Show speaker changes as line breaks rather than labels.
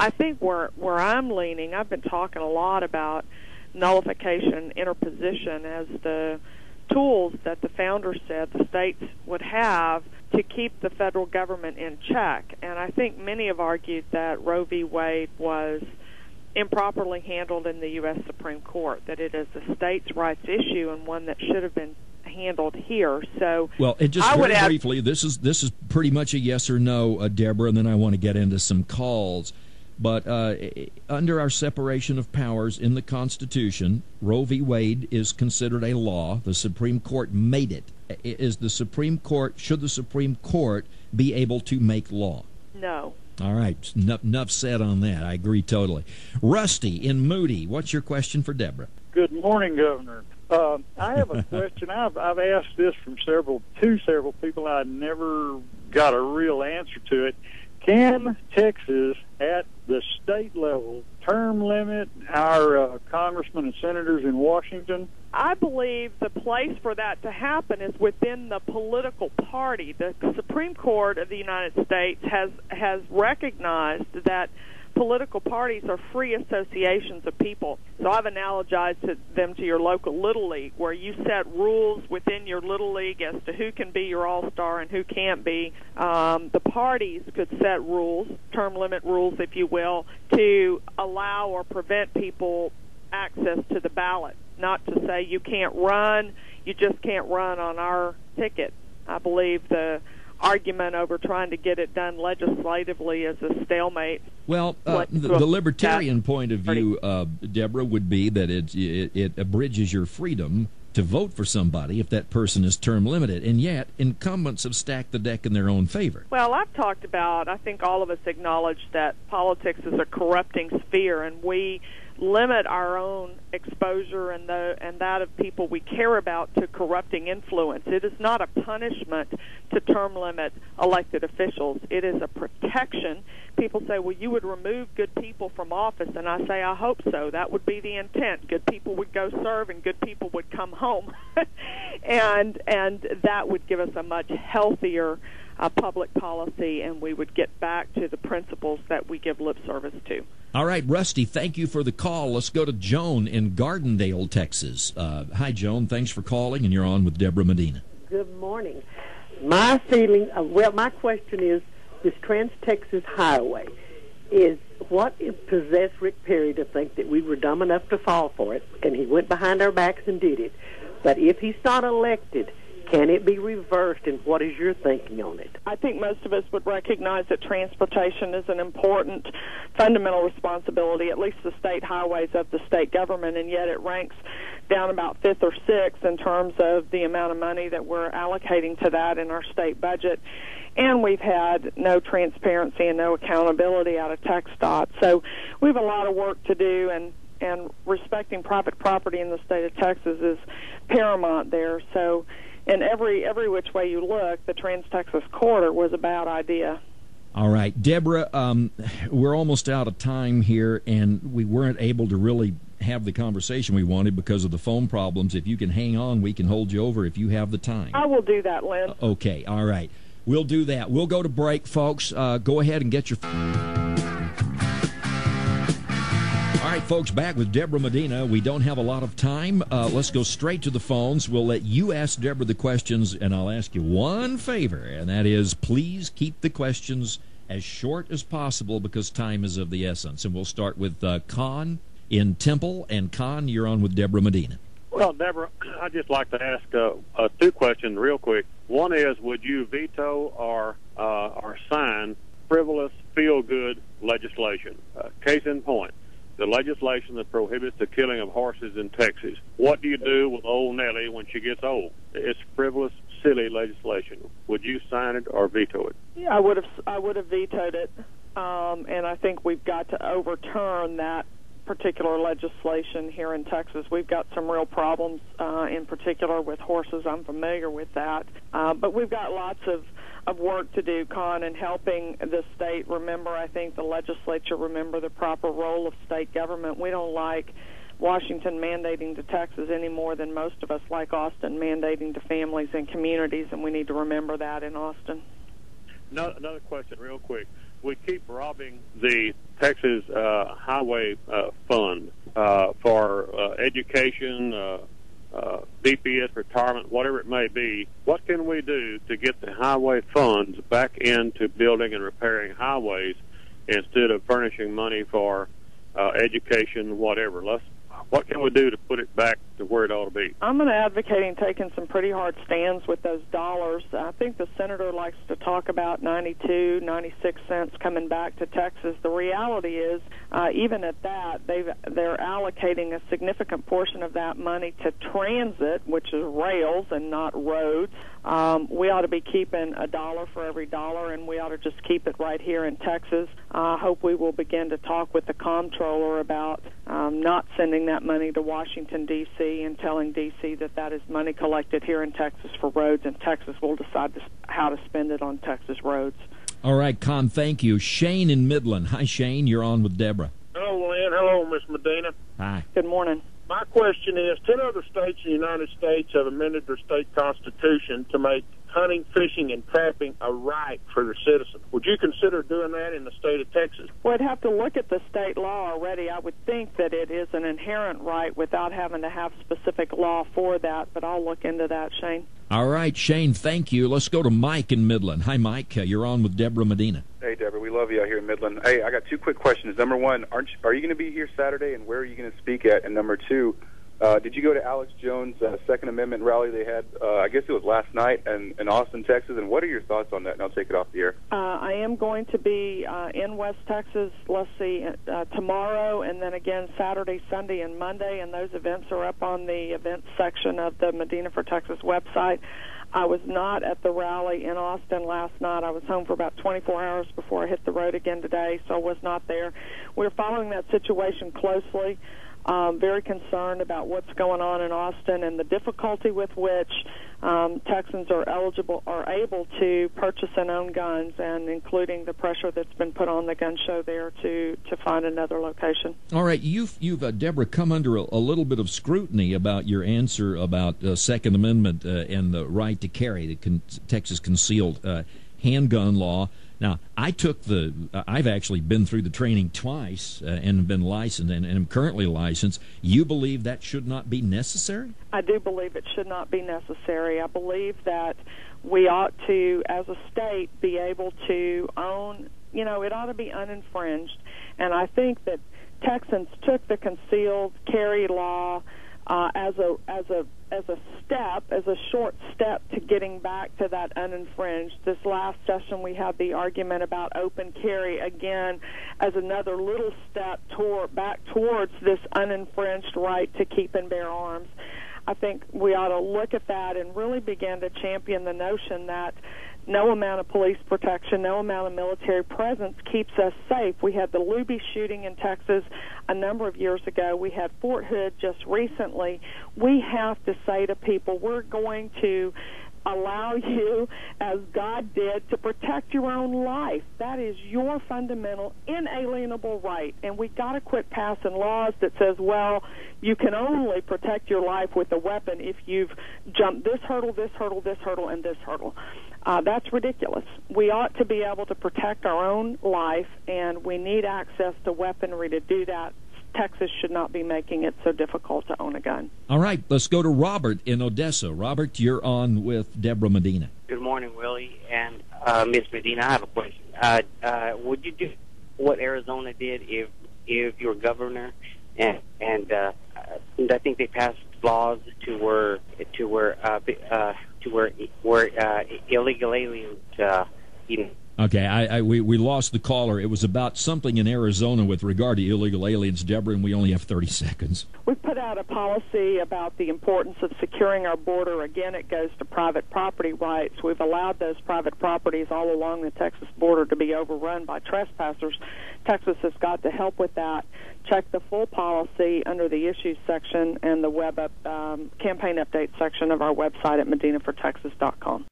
I think where I'm leaning, I've been talking a lot about nullification, interposition as the tools that the founders said the states would have to keep the federal government in check. And I think many have argued that Roe v. Wade was improperly handled in the U.S. Supreme Court, that it is a states' rights issue and one that should have been handled here. So,
well, and just very briefly, this is pretty much a yes or no, Deborah, and then I want to get into some calls. But under our separation of powers in the Constitution, Roe v. Wade is considered a law. The Supreme Court made it. Should the Supreme Court be able to make law?
No.
All right, enough said on that. I agree totally. Rusty in Moody, what's your question for Deborah?
Good morning, Governor. I have a question. I've asked this from several people. I never got a real answer to it. Can Texas, at the state level, term limit our congressmen and senators in Washington?
I believe the place for that to happen is within the political party. The Supreme Court of the United States has recognized that political parties are free associations of people. So I've analogized them to your local Little League, where you set rules within your Little League as to who can be your all-star and who can't be. The parties could set rules, term limit rules, if you will, to allow or prevent people access to the ballot. Not to say you can't run, you just can't run on our ticket. I believe the argument over trying to get it done legislatively is a stalemate.
Well, the libertarian point of view, Deborah, would be that it abridges your freedom to vote for somebody if that person is term limited, and yet incumbents have stacked the deck in their own favor.
Well, I've talked about, I think all of us acknowledge that politics is a corrupting sphere, and we limit our own exposure and that of people we care about to corrupting influence. It is not a punishment to term limit elected officials. It is a protection. People say, well, you would remove good people from office, and I say, I hope so. That would be the intent. Good people would go serve, and good people would come home. and that would give us a much healthier public policy, and we would get back to the principles that we give lip service to.
All right, Rusty, thank you for the call. Let's go to Joan in Gardendale, Texas. Hi, Joan. Thanks for calling, and you're on with Debra Medina.
Good morning. My feeling, my question is, this Trans-Texas Highway, what possessed Rick Perry to think that we were dumb enough to fall for it, and he went behind our backs and did it. But if he's not elected, can it be reversed, and what is your thinking on it?
I think most of us would recognize that transportation is an important fundamental responsibility, at least the state highways of the state government, and yet it ranks down about fifth or sixth in terms of the amount of money that we're allocating to that in our state budget. And we've had no transparency and no accountability out of TxDOT. So we have a lot of work to do, and respecting private property in the state of Texas is paramount there. So in every which way you look, the Trans-Texas Corridor was a bad idea.
All right, Deborah, we're almost out of time here, and we weren't able to really have the conversation we wanted because of the phone problems. If you can hang on, we can hold you over if you have the time.
I will do that, Lynn.
Okay, all right. We'll do that. We'll go to break, folks. Go ahead and get your... All right, folks, back with Debra Medina. We don't have a lot of time. Let's go straight to the phones. We'll let you ask Debra the questions, and I'll ask you one favor, and that is please keep the questions as short as possible because time is of the essence. And we'll start with Con in Temple. And Con, you're on with Debra Medina.
Well, Deborah, I'd just like to ask two questions real quick. One is, would you veto or sign frivolous, feel-good legislation? Case in point, the legislation that prohibits the killing of horses in Texas. What do you do with old Nellie when she gets old? It's frivolous, silly legislation. Would you sign it or veto it?
Yeah, I would have vetoed it, and I think we've got to overturn that particular legislation here in Texas. We've got some real problems, in particular with horses. I'm familiar with that, but we've got lots of work to do, Con, in helping the state remember, I think the legislature remember the proper role of state government. We don't like Washington mandating to Texas any more than most of us like Austin mandating to families and communities, and we need to remember that in Austin.
Another question real quick. we keep robbing the Texas Highway Fund for education, DPS retirement, whatever it may be. What can we do to get the highway funds back into building and repairing highways instead of furnishing money for education, whatever? What can we do to put it back to where it ought to be?
I'm going to advocate taking some pretty hard stands with those dollars. I think the senator likes to talk about 92, 96 cents coming back to Texas. The reality is, even at that, they're allocating a significant portion of that money to transit, which is rails and not roads. We ought to be keeping $1 for every dollar, and we ought to just keep it right here in Texas. I hope we will begin to talk with the comptroller about not sending that money to Washington, D.C., and telling D.C. that is money collected here in Texas for roads, and Texas will decide how to spend it on Texas roads. All
right, Con, thank you. Shane in Midland. Hi, Shane. You're on with Debra.
Hello, Lynn. Hello, Miss Medina.
Hi.
Good morning.
My question is, 10 other states in the United States have amended their state constitution to make hunting, fishing, and trapping a right for their citizens. Would you consider doing that in the state of Texas?
Well, I'd have to look at the state law already. I would think that it is an inherent right without having to have specific law for that, but I'll look into that, Shane.
All right, Shane, thank you. Let's go to Mike in Midland. Hi, Mike. You're on with Debra Medina.
Hey, Debra. We love you out here in Midland. Hey, I got two quick questions. Number one, are you going to be here Saturday, and where are you going to speak at? And number two, did you go to Alex Jones' Second Amendment rally they had, I guess it was last night, in Austin, Texas? And what are your thoughts on that? And I'll take it off the air.
I am going to be in West Texas, let's see, tomorrow, and then again Saturday, Sunday, and Monday, and those events are up on the events section of the Medina for Texas website. I was not at the rally in Austin last night. I was home for about 24 hours before I hit the road again today, so I was not there. We're following that situation closely. Very concerned about what's going on in Austin and the difficulty with which Texans are able to purchase and own guns, and including the pressure that's been put on the gun show there to find another location.
All right, you've Debra, come under a little bit of scrutiny about your answer about Second Amendment and the right to carry, the Texas concealed handgun law. Now, I've actually been through the training twice and been licensed and am currently licensed. You believe that should not be necessary?
I do believe it should not be necessary. I believe that we ought to, as a state, be able to own, it ought to be uninfringed. And I think that Texans took the concealed carry law as a short step to getting back to that uninfringed. This last session we had the argument about open carry again as another little step back towards this uninfringed right to keep and bear arms. I think we ought to look at that and really begin to champion the notion that no amount of police protection, no amount of military presence keeps us safe. We had the Luby shooting in Texas a number of years ago. We had Fort Hood just recently. We have to say to people, we're going to allow you, as God did, to protect your own life. That is your fundamental, inalienable right. And we've got to quit passing laws that says, well, you can only protect your life with a weapon if you've jumped this hurdle, this hurdle, this hurdle, and this hurdle. That's ridiculous. We ought to be able to protect our own life, and we need access to weaponry to do that. Texas should not be making it so difficult to own a gun.
All right, let's go to Robert in Odessa. Robert, you're on with Debra Medina.
Good morning, Willie and Miss Medina. I have a question. Would you do what Arizona did if your governor and I think they passed laws to where illegal aliens
Okay, we lost the caller. It was about something in Arizona with regard to illegal aliens, Debra, and we only have 30 seconds.
We've put out a policy about the importance of securing our border. Again, it goes to private property rights. We've allowed those private properties all along the Texas border to be overrun by trespassers. Texas has got to help with that. Check the full policy under the issues section and the campaign update section of our website at medinafortexas.com.